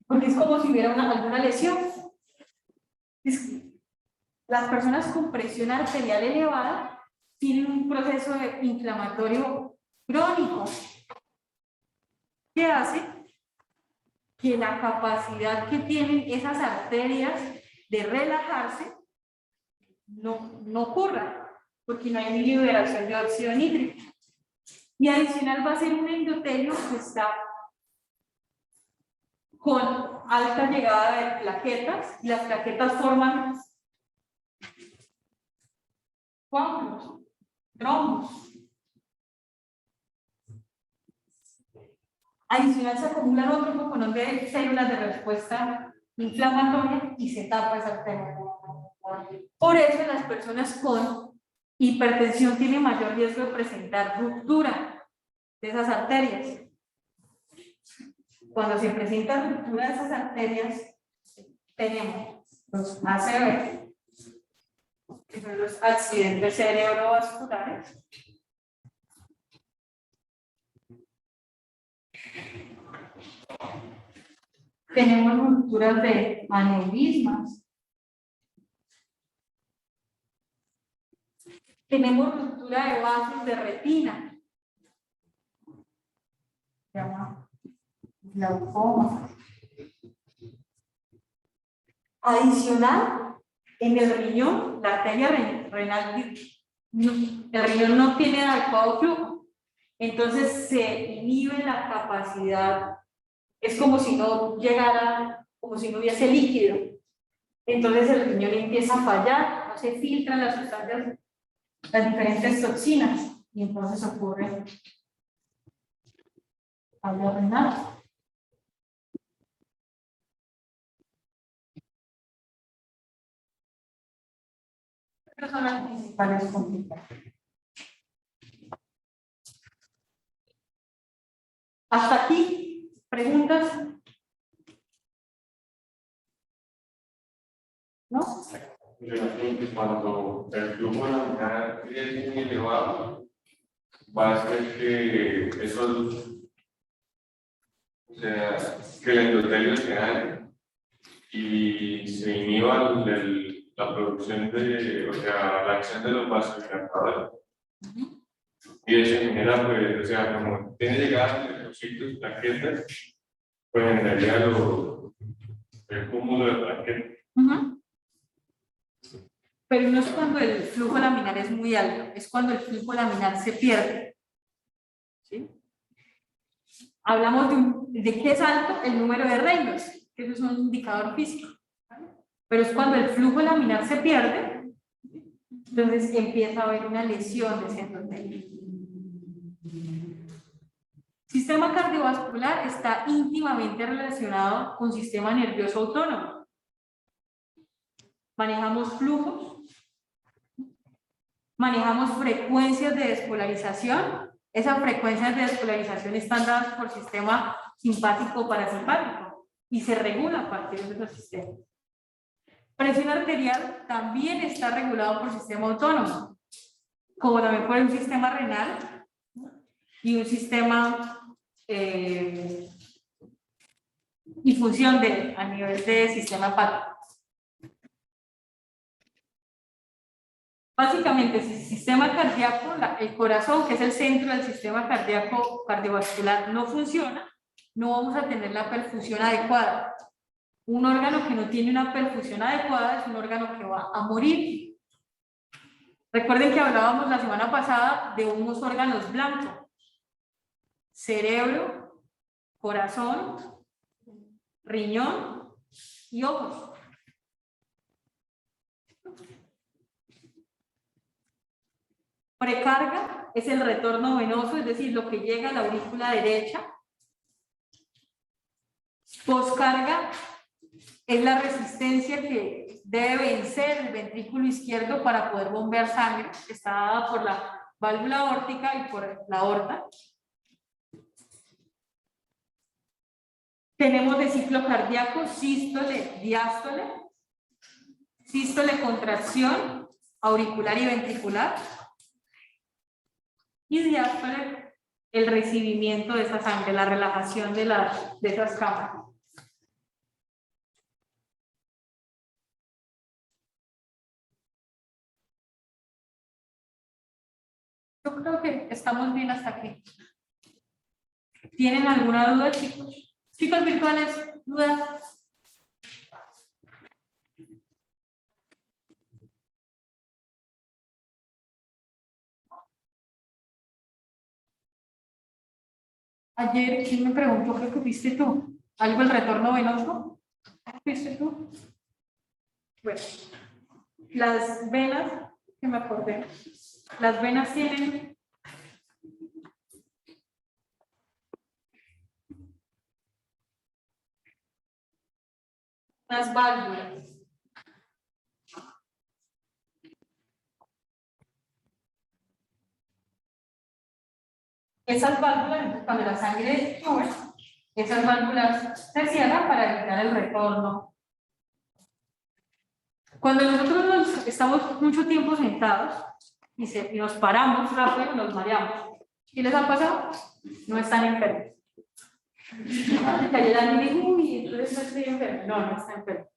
porque es como si hubiera alguna lesión. Las personas con presión arterial elevada tienen un proceso inflamatorio crónico que hace que la capacidad que tienen esas arterias de relajarse no ocurra, porque no hay liberación de óxido nítrico. Y adicional va a ser un endotelio que está con alta llegada de plaquetas, y las plaquetas forman coágulos, trombos. Adicional se acumulan otro componente de células de respuesta inflamatoria y se tapa esa arteria. Por eso las personas con hipertensión tienen mayor riesgo de presentar ruptura de esas arterias. Cuando se presenta ruptura de esas arterias, tenemos los ACV, que son los accidentes cerebrovasculares, tenemos rupturas de aneurismas, tenemos ruptura de vasos de retina, se llama glaucoma. Adicional, en el riñón, la arteria renal, el riñón no tiene adecuado flujo, entonces se inhibe la capacidad, es como si no llegara, como si no hubiese líquido, entonces el riñón empieza a fallar, no se filtran las sustancias, las diferentes toxinas, y entonces ocurre fallo renal. Estas son las principales complicaciones. Hasta aquí, ¿preguntas? ¿No? relación que cuando el flujo laminar es muy elevado, va a hacer que esos, o sea, que el endotelio se dañe y se inhiba la producción de, o sea, la acción de los vasodilatadores. Y de esa manera, pues, o sea, como tiene llegada de leucocitos, plaquetas, pues generaría el cúmulo de plaquetas. Ujú. Pero no es cuando el flujo laminar es muy alto, es cuando el flujo laminar se pierde. ¿Sí? Hablamos de qué es alto, el número de Reynolds, que eso es un indicador físico. ¿Vale? Pero es cuando el flujo laminar se pierde, entonces empieza a haber una lesión de ese endotelio. Sistema cardiovascular está íntimamente relacionado con sistema nervioso autónomo. Manejamos flujos, manejamos frecuencias de despolarización. Esas frecuencias de despolarización están dadas por sistema simpático o parasimpático y se regula a partir de esos sistemas. Presión arterial también está regulado por sistema autónomo, como también por un sistema renal y un sistema y función a nivel de sistema hepático. Básicamente, si el sistema cardíaco, el corazón, que es el centro del sistema cardíaco cardiovascular, no funciona, no vamos a tener la perfusión adecuada. Un órgano que no tiene una perfusión adecuada es un órgano que va a morir. Recuerden que hablábamos la semana pasada de unos órganos blancos: cerebro, corazón, riñón y ojos. Precarga es el retorno venoso, es decir, lo que llega a la aurícula derecha. Poscarga es la resistencia que debe vencer el ventrículo izquierdo para poder bombear sangre, que está dada por la válvula aórtica y por la aorta. Tenemos de ciclo cardíaco sístole, diástole, sístole, contracción auricular y ventricular, y diástole, el recibimiento de esa sangre, la relajación de esas cámaras. Yo creo que estamos bien hasta aquí. ¿Tienen alguna duda, chicos? Chicos virtuales, ¿dudas? Ayer, ¿quién me preguntó? Creo que fuiste tú. ¿Algo el retorno venoso? ¿Fuiste tú? Bueno, las venas, que me acordé, las venas tienen unas válvulas. Esas válvulas, cuando la sangre sube, esas válvulas se cierran para evitar el retorno. Cuando nosotros estamos mucho tiempo sentados y nos paramos rápido, nos mareamos. ¿Qué les ha pasado? No están enfermos. Ayer alguien dijo, uy, entonces no estoy enfermo. No, no está enfermo.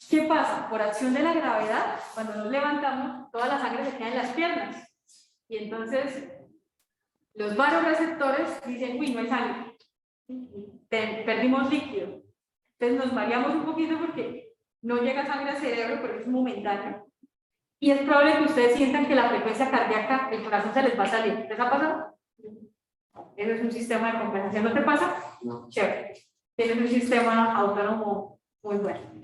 ¿Qué pasa? Por acción de la gravedad, cuando nos levantamos, toda la sangre se queda en las piernas. Y entonces los vasoreceptores dicen, uy, no hay sangre. Perdimos líquido. Entonces nos mareamos un poquito porque no llega sangre al cerebro, pero es momentáneo. Y es probable que ustedes sientan que la frecuencia cardíaca, el corazón se les va a salir. ¿Les ha pasado? Eso es un sistema de compensación. ¿No te pasa? No. Chévere. Tienes un sistema autónomo muy bueno.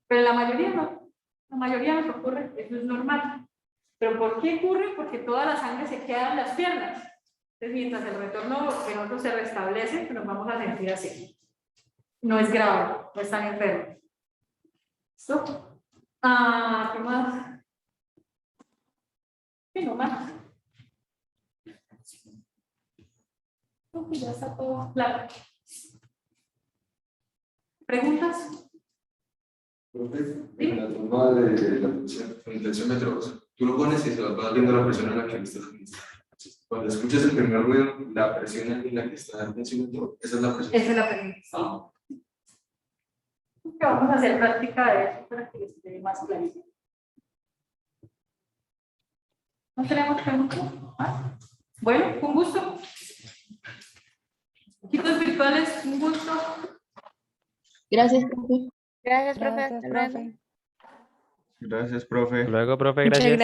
Pero la mayoría no. La mayoría nos ocurre. Eso es normal. ¿Pero por qué ocurre? Porque toda la sangre se queda en las piernas. Entonces, mientras el retorno venoso se restablece, nos vamos a sentir así. No es grave, no están enfermos. ¿Listo? ¿Qué más? ¿Qué no más? Ya está todo claro. ¿Preguntas? En la toma de la presión, en el tensiómetro, tú lo pones y se vas viendo la presión en la que estás administrando. Cuando escuchas el primer ruido, la presión en la que está el tensiómetro, esa es la presión. Esa es la pregunta. Vamos a hacer práctica de eso para que les quede más clarito. ¿No tenemos preguntas? ¿Ah? Bueno, un gusto. Chicos virtuales, un gusto. Gracias, profe. Gracias, profe. Hasta luego. Gracias, profe. Luego, profe, Muchas gracias.